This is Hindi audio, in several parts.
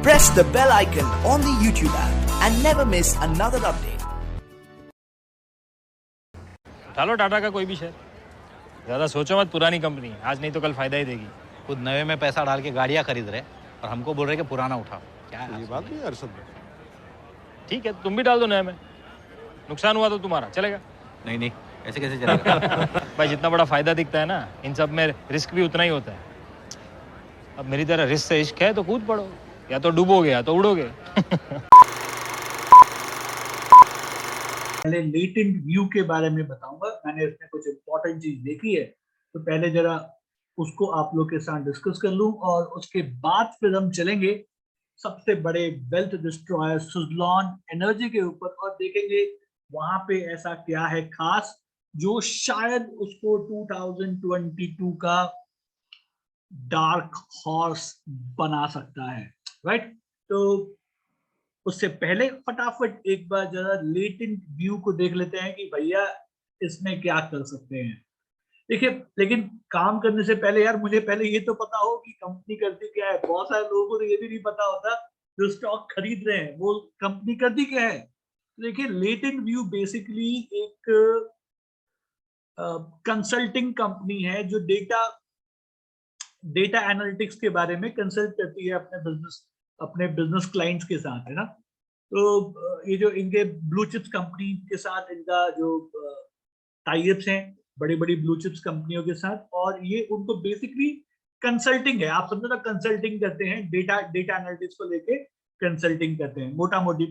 Press the bell icon on the YouTube app and never miss another update. चलो टाटा का कोई भी शेयर, ज्यादा सोचो मत, पुरानी कंपनी आज नहीं तो कल फायदा ही देगी। खुद नए में पैसा डाल के गाड़ियां खरीद रहे और हमको बोल रहे कि पुराना उठाओ। क्या ये बात नहीं यार, सब ठीक है, तुम भी डाल दो नए में, नुकसान हुआ तो तुम्हारा चलेगा। नहीं ऐसे कैसे चलेगा? भाई जितना बड़ा फायदा दिखता है ना, इन सब में रिस्क भी उतना ही होता है। अब मेरी तरह रिस्क से इश्क है तो कूद पड़ो, या तो डूबोगे या तो उड़ोगे। पहले लेटेंट व्यू के बारे में बताऊंगा। मैंने इसमें कुछ इंपॉर्टेंट चीज देखी है, तो पहले जरा उसको आप लोग के साथ डिस्कस कर लूं और उसके बाद फिर हम चलेंगे सबसे बड़े वेल्थ डिस्ट्रॉयर सुज़लॉन एनर्जी के ऊपर और देखेंगे वहां पे ऐसा क्या है खास जो शायद उसको 2022 का डार्क हॉर्स बना सकता है, राइट। तो उससे पहले फटाफट एक बार जरा लेटेंट व्यू को देख लेते हैं कि भैया इसमें क्या कर सकते हैं। देखिए, लेकिन काम करने से पहले यार मुझे पहले ये तो पता हो कि कंपनी करती क्या है। बहुत सारे लोगों को ये भी नहीं पता होता जो स्टॉक खरीद रहे हैं वो कंपनी करती क्या है। देखिए, लेटेंट व्यू बेसिकली एक कंसल्टिंग कंपनी है जो डेटा एनालिटिक्स के बारे में कंसल्ट करती है अपने बिजनेस क्लाइंट्स के साथ, है ना। तो ये जो इनके ब्लू चिप्स कंपनी के साथ इनका जो टाई-अप्स हैं बड़ी बड़ी ब्लू चिप्स कंपनियों के साथ, और ये उनको बेसिकली कंसल्टिंग है, आप समझो ना, कंसल्टिंग करते हैं, डेटा एनालिटिक्स को लेके कंसल्टिंग करते हैं, मोटा मोटी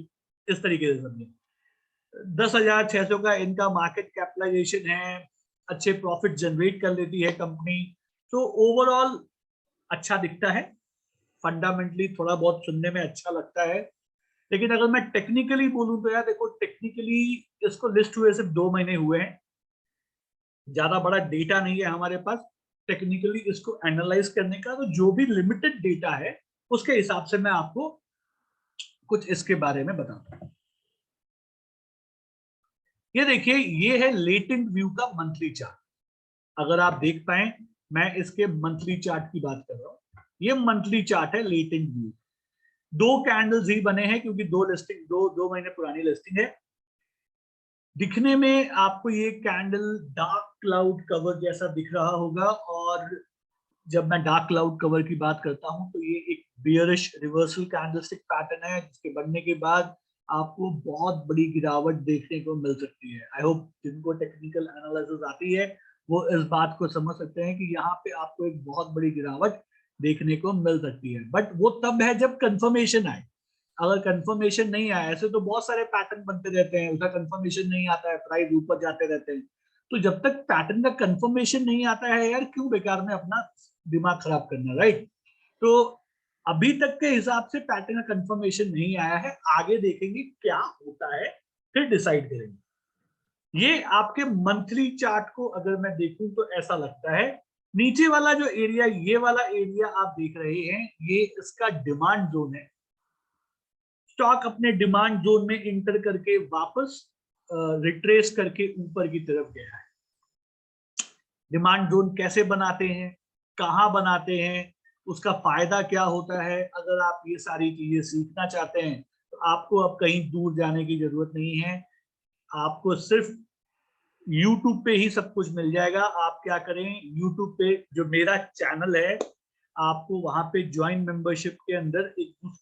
इस तरीके से समझे। 10,600 का इनका मार्केट कैपिटलाइजेशन है, अच्छे प्रॉफिट जनरेट कर लेती है कंपनी। तो ओवरऑल अच्छा दिखता है, फंडामेंटली थोड़ा बहुत सुनने में अच्छा लगता है। लेकिन अगर मैं टेक्निकली बोलूं तो यार देखो, टेक्निकली इसको लिस्ट हुए सिर्फ 2 महीने हुए हैं, ज्यादा बड़ा डेटा नहीं है हमारे पास टेक्निकली इसको एनालाइज करने का। तो जो भी लिमिटेड डेटा है उसके हिसाब से मैं आपको कुछ इसके बारे में बताता हूं। ये देखिए, ये है लेटेंट व्यू का मंथली चार्ट। अगर आप देख पाए, मैं इसके मंथली चार्ट की बात कर रहा हूं। ये मंथली चार्ट है लेटेंट व्यू। 2 कैंडल्स ही बने हैं क्योंकि दो महीने पुरानी लिस्टिंग है। दिखने में आपको ये कैंडल डार्क क्लाउड कवर जैसा दिख रहा होगा, और जब मैं डार्क क्लाउड कवर की बात करता हूं तो ये एक बियरिश रिवर्सल कैंडलस्टिक पैटर्न है जिसके बनने के बाद आपको बहुत बड़ी गिरावट देखने को मिल सकती है। आई होप जिनको टेक्निकल एनालिसिस आती है वो इस बात को समझ सकते हैं कि यहाँ पे आपको एक बहुत बड़ी गिरावट देखने को मिल सकती है, बट वो तब है जब कंफर्मेशन आए। अगर कंफर्मेशन नहीं आया, ऐसे तो बहुत सारे पैटर्न बनते रहते हैं, उसका कंफर्मेशन नहीं आता है, प्राइस ऊपर जाते रहते हैं। तो जब तक पैटर्न का कंफर्मेशन नहीं आता है यार, क्यों बेकार में अपना दिमाग खराब करना, राइट। तो अभी तक के हिसाब से पैटर्न का कंफर्मेशन नहीं आया है, आगे देखेंगे क्या होता है फिर डिसाइड करेंगे। ये आपके मंथली चार्ट को अगर मैं देखूं तो ऐसा लगता है नीचे वाला जो एरिया, ये वाला एरिया आप देख रहे हैं, ये इसका डिमांड जोन है। स्टॉक अपने डिमांड जोन में इंटर करके वापस रिट्रेस करके ऊपर की तरफ गया है। डिमांड जोन कैसे बनाते हैं, कहां बनाते हैं, उसका फायदा क्या होता है, अगर आप ये सारी चीजें सीखना चाहते हैं तो आपको अब कहीं दूर जाने की जरूरत नहीं है। आपको सिर्फ YouTube पे ही सब कुछ मिल जाएगा। आप क्या करें, YouTube पे जो मेरा चैनल है, आपको वहां पे ज्वाइन मेंबरशिप के अंदर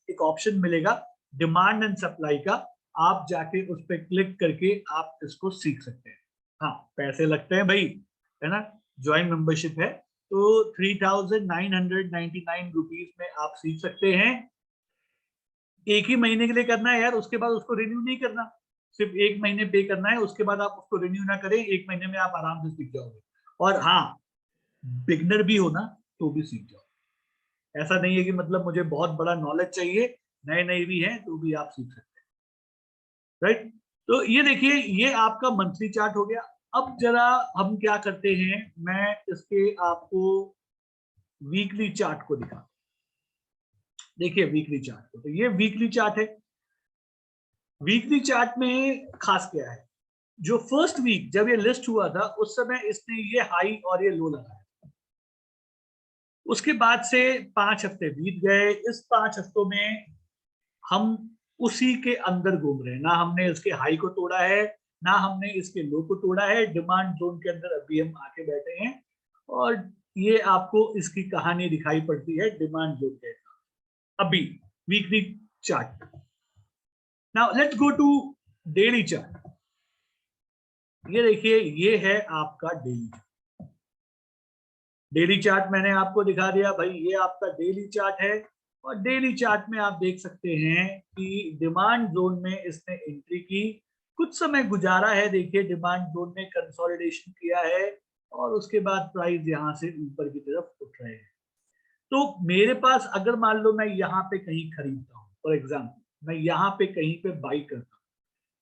एक ऑप्शन मिलेगा डिमांड एंड सप्लाई का। आप जाके उस पर क्लिक करके आप इसको सीख सकते हैं। हाँ, पैसे लगते हैं भाई, है ना। ज्वाइन मेंबरशिप है तो 3,999 रुपीज में आप सीख सकते हैं। एक ही महीने के लिए करना है यार, उसके बाद उसको रिन्यू नहीं करना, सिर्फ 1 महीने पे करना है, उसके बाद आप उसको रिन्यू ना करें, 1 महीने में आप आराम से सीख जाओगे। और हाँ, बिगनर भी हो ना तो भी सीख जाओ। ऐसा नहीं है कि मतलब मुझे बहुत बड़ा नॉलेज चाहिए, नए नए भी हैं तो भी आप सीख सकते हैं, राइट। तो ये देखिए, ये आपका मंथली चार्ट हो गया। अब जरा हम क्या करते हैं, मैं इसके आपको वीकली चार्ट को दिखा। देखिए वीकली चार्ट को, तो ये वीकली चार्ट है। वीकली चार्ट में खास क्या है, जो फर्स्ट वीक जब ये लिस्ट हुआ था उस समय इसने ये हाई और ये लो लगाया। उसके बाद से 5 हफ्ते बीत गए। इस 5 हफ्तों में हम उसी के अंदर घूम रहे हैं, ना हमने इसके हाई को तोड़ा है ना हमने इसके लो को तोड़ा है, डिमांड जोन के अंदर अभी हम आके बैठे हैं और ये आपको इसकी कहानी दिखाई पड़ती है डिमांड जोन के अभी weekly chart. Now let's go to daily chart. ये देखिए ये है आपका डेली चार्ट। डेली चार्ट मैंने आपको दिखा दिया भाई, ये आपका डेली चार्ट है और डेली चार्ट में आप देख सकते हैं कि डिमांड जोन में इसने एंट्री की, कुछ समय गुजारा है, देखिए डिमांड जोन में कंसोलिडेशन किया है और उसके बाद प्राइस यहां से ऊपर की तरफ उठ रहे हैं। तो मेरे पास अगर मान लो मैं यहाँ पे कहीं खरीदता हूँ, फॉर एग्जाम्पल मैं यहाँ पे कहीं पे बाई करता हूँ,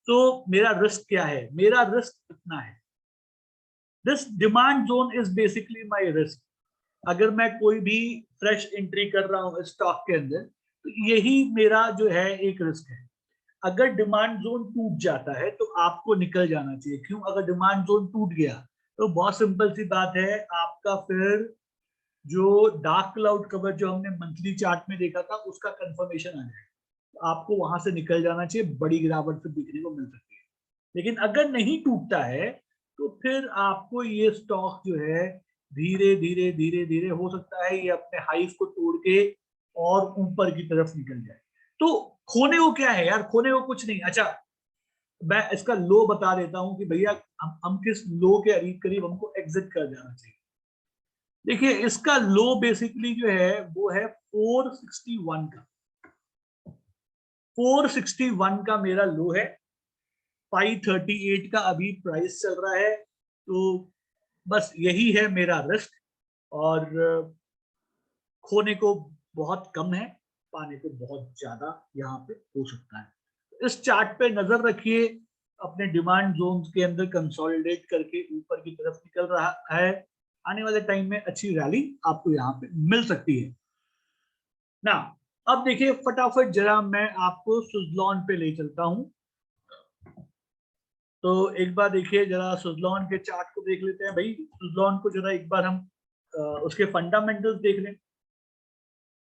तो मेरा रिस्क क्या है? मेरा रिस्क इतना है, this demand zone is basically my risk. अगर मैं कोई भी फ्रेश एंट्री कर रहा हूँ स्टॉक के अंदर तो यही मेरा जो है एक रिस्क है। अगर डिमांड जोन टूट जाता है तो आपको निकल जाना चाहिए। क्यों? अगर डिमांड जोन टूट गया तो बहुत सिंपल सी बात है, आपका फिर जो डार्क क्लाउड कवर जो हमने मंथली चार्ट में देखा था उसका कंफर्मेशन आ जाएगा, तो आपको वहां से निकल जाना चाहिए, बड़ी गिरावट फिर दिखने को मिल सकती है। लेकिन अगर नहीं टूटता है तो फिर आपको ये स्टॉक जो है धीरे धीरे धीरे धीरे हो सकता है ये अपने हाइस को तोड़ के और ऊपर की तरफ निकल जाए। तो खोने को क्या है यार? खोने को कुछ नहीं। अच्छा मैं इसका लो बता देता हूं कि भैया हम किस लो के करीब करीब हमको एग्जिट कर जाना चाहिए। देखिए इसका लो बेसिकली जो है वो है 461 का, 461 का मेरा लो है, 538 का अभी प्राइस चल रहा है। तो बस यही है मेरा रिस्क और खोने को बहुत कम है, पाने को बहुत ज्यादा यहाँ पे हो सकता है। इस चार्ट पे नजर रखिए, अपने डिमांड जोन के अंदर कंसोलिडेट करके ऊपर की तरफ निकल रहा है, आने वाले टाइम में अच्छी रैली आपको यहाँ पे मिल सकती है ना। अब देखिए फटाफट जरा मैं आपको सुज़लॉन पे ले चलता हूं। तो एक बार देखिए जरा सुज़लॉन के चार्ट को देख लेते हैं भाई। सुज़लॉन को जरा एक बार हम उसके फंडामेंटल्स देख लें।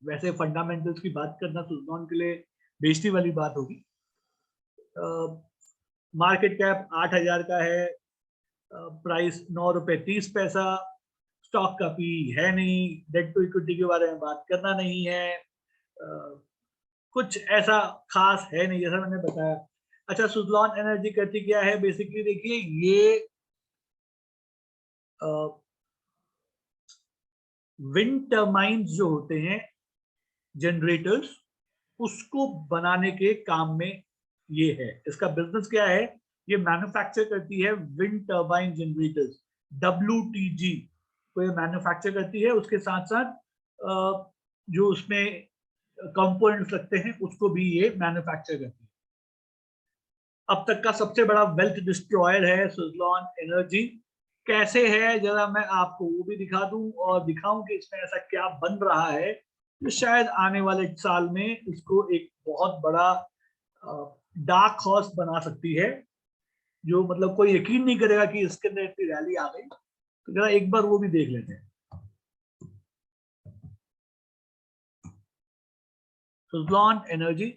वैसे फंडामेंटल्स की बात करना सुज़लॉन के लिए बेइज्जती वाली बात होगी। मार्केट कैप 8,000 का है, प्राइस 9 रुपए 30 पैसा, स्टॉक का पी है नहीं, डेट टू इक्विटी के बारे में बात करना नहीं है, कुछ ऐसा खास है नहीं जैसा मैंने बताया। अच्छा सुज़लॉन एनर्जी करती क्या है? बेसिकली देखिए ये विंड टर्बाइंस जो होते हैं जनरेटर्स, उसको बनाने के काम में ये है। इसका बिजनेस क्या है? ये मैन्युफैक्चर करती है विंड टर्बाइन जनरेटर्स, WTG को ये मैन्युफैक्चर करती है। उसके साथ साथ जो उसमें कंपोनेंट्स लगते हैं उसको भी ये मैन्युफैक्चर करती है। अब तक का सबसे बड़ा वेल्थ डिस्ट्रॉयर है सुज़लॉन एनर्जी। कैसे है जरा मैं आपको वो भी दिखा दूं और दिखाऊं कि इसमें ऐसा क्या बन रहा है जो शायद आने वाले साल में इसको एक बहुत बड़ा डार्क हॉर्स बना सकती है, जो मतलब कोई यकीन नहीं करेगा कि इसके अंदर इतनी रैली आ गई। तो जरा एक बार वो भी देख लेते हैं। सुज़लॉन एनर्जी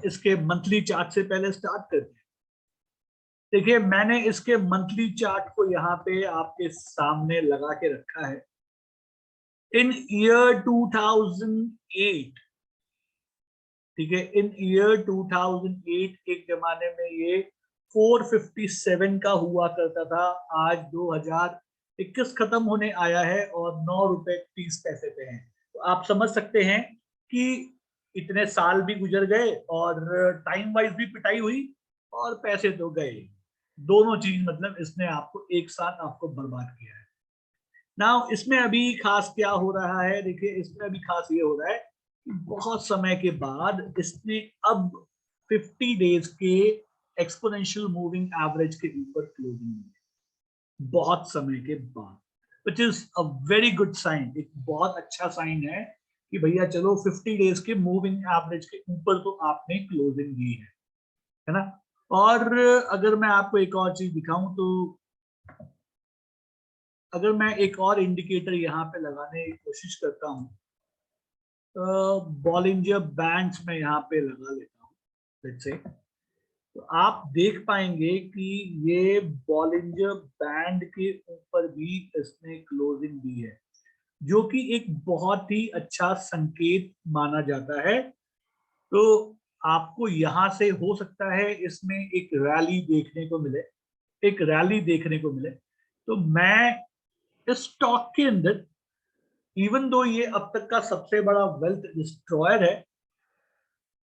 इसके मंथली चार्ट से पहले स्टार्ट करते हैं। देखिए मैंने इसके मंथली चार्ट को यहाँ पे आपके सामने लगा के रखा है। इन ईयर 2008, ठीक है, इन ईयर 2008 एक जमाने में ये 457 का हुआ करता था। आज 2021 खत्म होने आया है और 9 रुपए 30 पैसे पे है। तो आप समझ सकते हैं कि इतने साल भी गुजर गए और टाइम वाइज भी पिटाई हुई और पैसे तो गए, दोनों चीज मतलब इसने आपको एक साथ आपको बर्बाद किया है। नाउ इसमें अभी खास क्या हो रहा है? देखिए इसमें अभी खास ये हो रहा है कि बहुत समय के बाद इसने अब 50 डेज के एक्सपोनेंशियल मूविंग एवरेज के ऊपर क्लोजिंग है, बहुत समय के बाद, which is a very good sign. एक बहुत अच्छा साइन है कि भैया चलो 50 डेज के मूविंग एवरेज के ऊपर तो आपने क्लोजिंग दी है ना। और अगर मैं आपको एक और चीज दिखाऊं तो अगर मैं एक और इंडिकेटर यहाँ पे लगाने की कोशिश करता हूं बॉलिंजर बैंड्स में यहाँ पे लगा लेता हूँ, लेट्स से। तो आप देख पाएंगे कि ये बॉलिंजर बैंड के ऊपर भी इसने क्लोजिंग दी है, जो कि एक बहुत ही अच्छा संकेत माना जाता है। तो आपको यहां से हो सकता है इसमें एक रैली देखने को मिले, एक रैली देखने को मिले। तो मैं इस स्टॉक के अंदर, इवन दो ये अब तक का सबसे बड़ा वेल्थ डिस्ट्रॉयर है,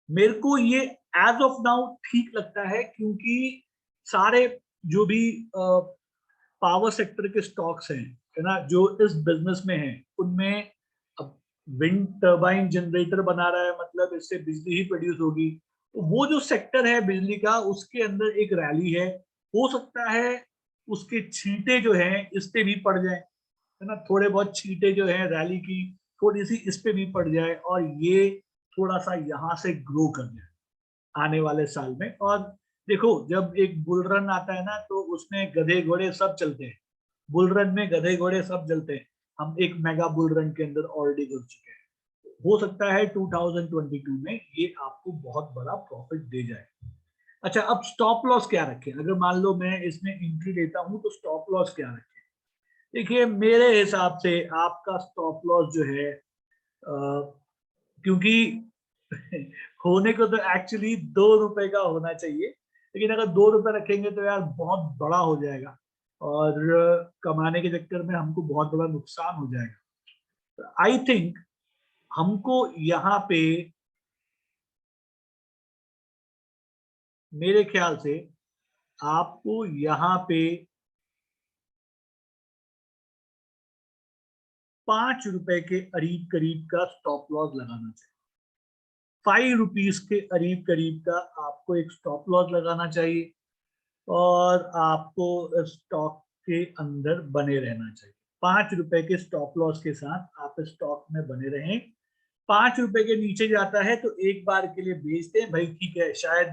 मेरे को ये एज ऑफ नाउ ठीक लगता है, क्योंकि सारे जो भी पावर सेक्टर के स्टॉक्स हैं, है ना, जो इस बिजनेस में हैं, उनमें अब विंड टर्बाइन जनरेटर बना रहा है, मतलब इससे बिजली ही प्रोड्यूस होगी। तो वो जो सेक्टर है बिजली का, उसके अंदर एक रैली है, हो सकता है उसके छींटे जो हैं इस पे भी पड़ जाए, है ना, थोड़े बहुत छींटे जो हैं रैली की थोड़ी सी इस पे भी पड़ जाए, और ये थोड़ा सा यहाँ से ग्रो कर जाए आने वाले साल में। और देखो, जब एक बुल रन आता है ना, तो उसमें गधे घोड़े सब चलते हैं, बुल रन में गधे घोड़े सब चलते हैं। हम एक मेगा बुल रन के अंदर ऑलरेडी घुस चुके हैं। हो सकता है 2022 में ये आपको बहुत बड़ा प्रॉफिट दे जाए। अच्छा, अब स्टॉप लॉस क्या रखें? अगर मान लो मैं इसमें एंट्री लेता हूं तो स्टॉप लॉस क्या रखें? देखिए, मेरे हिसाब से आपका स्टॉप लॉस जो है, क्योंकि होने को तो एक्चुअली 2 रुपए का होना चाहिए, लेकिन अगर 2 रुपए रखेंगे तो यार बहुत बड़ा हो जाएगा, और कमाने के चक्कर में हमको बहुत बड़ा नुकसान हो जाएगा। आई थिंक हमको यहाँ पे, मेरे ख्याल से आपको यहाँ पे 5 रुपए के करीब करीब का स्टॉप लॉस लगाना चाहिए। 5 रुपीज के करीब करीब का आपको एक स्टॉप लॉस लगाना चाहिए, और आपको स्टॉक के अंदर बने रहना चाहिए। 5 रुपए के स्टॉप लॉस के साथ आप स्टॉक में बने रहें। 5 रुपए के नीचे जाता है तो एक बार के लिए बेच दें भाई, ठीक है, शायद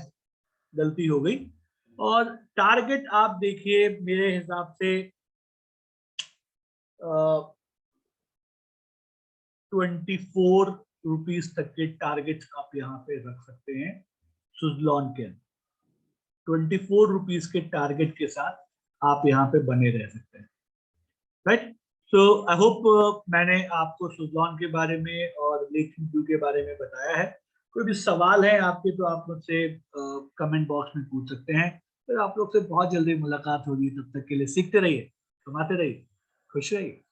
गलती हो गई। और टारगेट आप देखिए, मेरे हिसाब से 24 रुपीज तक के टारगेट आप यहाँ पे रख सकते हैं सुजलॉन के अंदर। 24 रुपीज के टारगेट के साथ आप यहाँ पे बने रह सकते हैं, राइट। सो आई होप मैंने आपको सुजलॉन के बारे में और लेकिन व्यू के बारे में बताया है। कोई भी सवाल है आपके तो आप मुझसे कमेंट बॉक्स में पूछ सकते हैं। फिर आप लोग से बहुत जल्दी मुलाकात होगी। तब तक के लिए सीखते रहिए, कमाते रहिए, खुश रहिए।